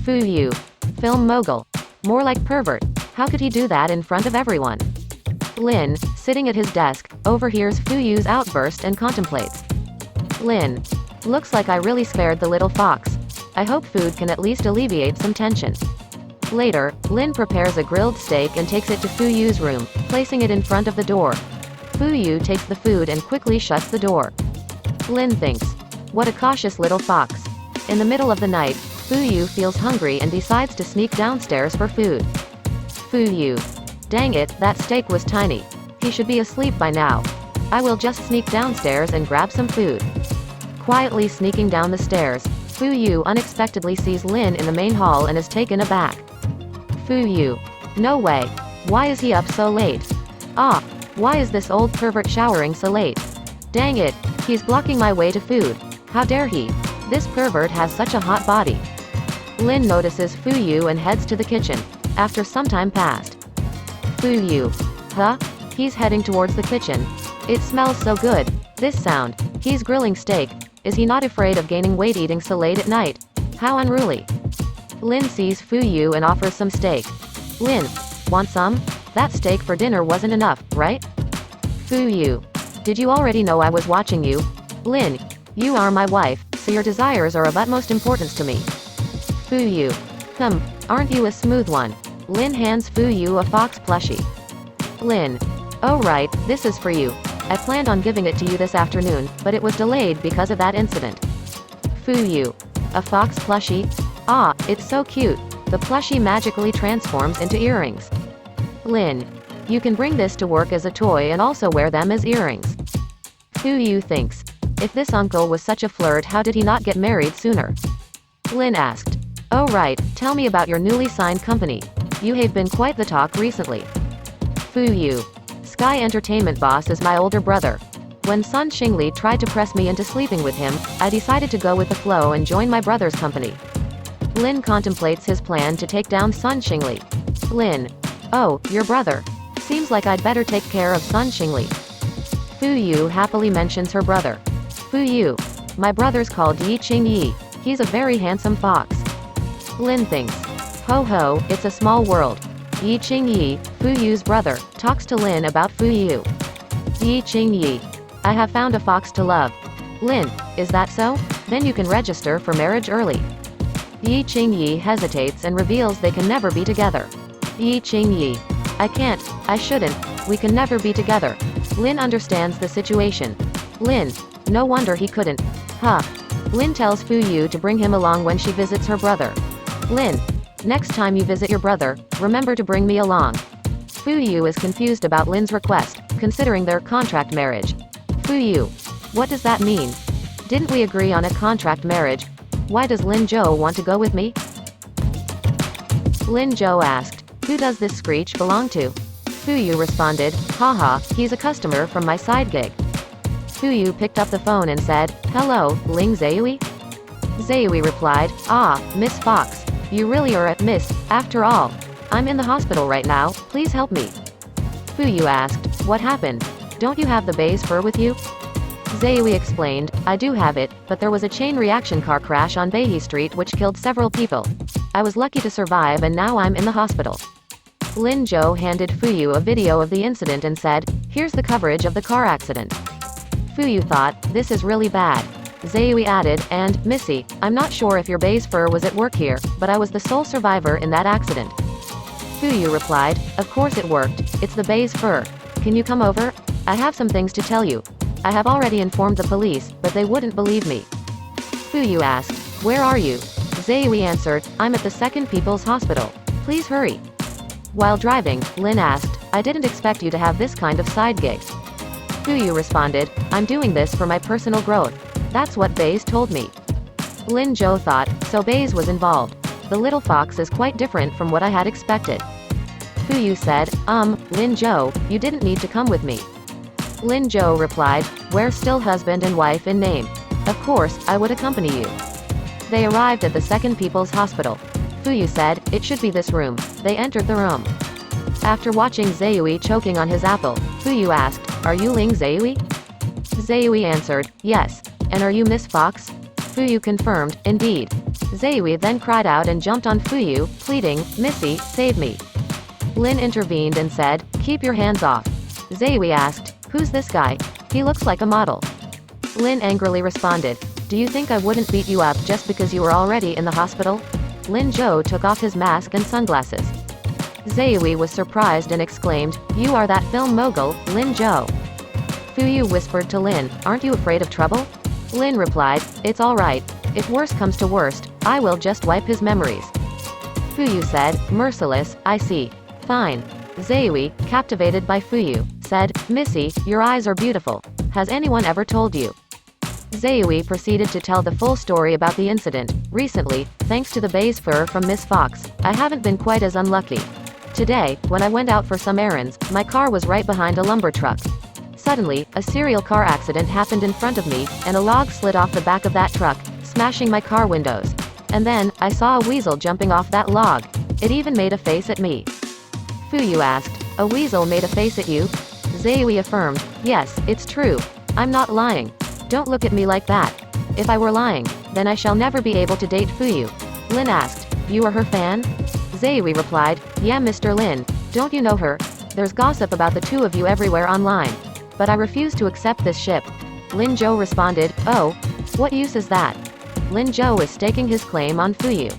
Fu film mogul. More like pervert. How could he do that in front of everyone? Lin, sitting at his desk, overhears Fu outburst and contemplates. Lin. Looks like I really scared the little fox. I hope food can at least alleviate some tension. Later, Lin prepares a grilled steak and takes it to Fu room, placing it in front of the door. Fu takes the food and quickly shuts the door. Lin thinks, what a cautious little fox. In the middle of the night, Fu feels hungry and decides to sneak downstairs for food. Fu. Dang it, that steak was tiny. He should be asleep by now. I will just sneak downstairs and grab some food. Quietly sneaking down the stairs, Fu unexpectedly sees Lin in the main hall and is taken aback. Fu. No way. Why is he up so late? Ah, why is this old pervert showering so late? Dang it, he's blocking my way to food. How dare he? This pervert has such a hot body. Lin notices Fu and heads to the kitchen. After some time passed. Fu. Huh? He's heading towards the kitchen. It smells so good. This sound. He's grilling steak. Is he not afraid of gaining weight eating so late at night? How unruly. Lin sees Fu and offers some steak. Lin. Want some? That steak for dinner wasn't enough, right? Fu. Did you already know I was watching you? Lin. You are my wife, so your desires are of utmost importance to me. Fu. Aren't you a smooth one? Lin hands Fu a fox plushie. Lin. Oh right, this is for you. I planned on giving it to you this afternoon, but it was delayed because of that incident. Fu. A fox plushie? Ah, it's so cute. The plushie magically transforms into earrings. Lin. You can bring this to work as a toy and also wear them as earrings. Fu thinks. If this uncle was such a flirt, how did he not get married sooner? Lin asked. Oh right, tell me about your newly signed company. You have been quite the talk recently. Fu. Sky Entertainment boss is my older brother. When Sun Xingli tried to press me into sleeping with him, I decided to go with the flow and join my brother's company. Lin contemplates his plan to take down Sun Xingli. Lin. Oh, your brother. Seems like I'd better take care of Sun Xingli. Fu happily mentions her brother. Fu. My brother's called Yi Qingyi. He's a very handsome fox. Lin thinks. Ho ho, it's a small world. Yi Qingyi, Fu's brother, talks to Lin about Fu. Yi Qingyi. I have found a fox to love. Lin, is that so? Then you can register for marriage early. Yi Qingyi hesitates and reveals they can never be together. Yi Qingyi. I can't, I shouldn't, we can never be together. Lin understands the situation. Lin. No wonder he couldn't. Huh. Lin tells Fu to bring him along when she visits her brother. Lin. Next time you visit your brother, remember to bring me along. Fu is confused about Lin's request, considering their contract marriage. Fu. What does that mean? Didn't we agree on a contract marriage? Why does Lin Zhou want to go with me? Lin Zhou asked, who does this screech belong to? Fu responded, haha, he's a customer from my side gig. Fu picked up the phone and said, hello, Ling Zayui? Zayui replied, ah, Miss Fox. You really are a miss, after all. I'm in the hospital right now, please help me. Fu asked, what happened? Don't you have the base fur with you? Zayui explained, I do have it, but there was a chain reaction car crash on Beihai Street which killed several people. I was lucky to survive and now I'm in the hospital. Lin Zhou handed Fu a video of the incident and said, here's the coverage of the car accident. Fu thought, this is really bad. Zayui added, and, Missy, I'm not sure if your base fur was at work here, but I was the sole survivor in that accident. Fu replied, of course it worked, it's the base fur. Can you come over? I have some things to tell you. I have already informed the police, but they wouldn't believe me. Fu asked, where are you? Zayui answered, I'm at the Second People's Hospital. Please hurry. While driving, Lin asked, I didn't expect you to have this kind of side gig. Fu responded, I'm doing this for my personal growth. That's what Baze told me. Lin Zhou thought, so Baze was involved. The little fox is quite different from what I had expected. Fu said, Lin Zhou, you didn't need to come with me. Lin Zhou replied, we're still husband and wife in name. Of course, I would accompany you. They arrived at the Second People's Hospital. Fu said, it should be this room. They entered the room. After watching Zayui choking on his apple, Fu asked, are you Ling Zayui? Zayui answered, yes. And are you Miss Fox? Fu confirmed, indeed. Zaewi then cried out and jumped on Fuyu, pleading, "Missy, save me." Lin intervened and said, "Keep your hands off." Zaewi asked, "Who's this guy? He looks like a model." Lin angrily responded, "Do you think I wouldn't beat you up just because you were already in the hospital?" Lin Jo took off his mask and sunglasses. Zaewi was surprised and exclaimed, "You are that film mogul, Lin Jo." Fuyu whispered to Lin, "Aren't you afraid of trouble?" Lin replied, "It's alright. If worse comes to worst, I will just wipe his memories." Fuyu said, "Merciless, I see. Fine." Zaewi, captivated by Fuyu, said, "Missy, your eyes are beautiful. Has anyone ever told you?" Zaewi proceeded to tell the full story about the incident. "Recently, thanks to the baize fur from Miss Fox, I haven't been quite as unlucky. Today, when I went out for some errands, my car was right behind a lumber truck. Suddenly, a serial car accident happened in front of me, and a log slid off the back of that truck, smashing my car windows. And then, I saw a weasel jumping off that log. It even made a face at me." Fuyu asked, "A weasel made a face at you?" Zaewi affirmed, "Yes, it's true. I'm not lying. Don't look at me like that. If I were lying, then I shall never be able to date Fuyu." Lin asked, "You are her fan?" Zaewi replied, "Yeah, Mr. Lin. Don't you know her? There's gossip about the two of you everywhere online. But I refuse to accept this ship." Lin Jo responded, "Oh? What use is that?" Lin Jo is staking his claim on Fuyu.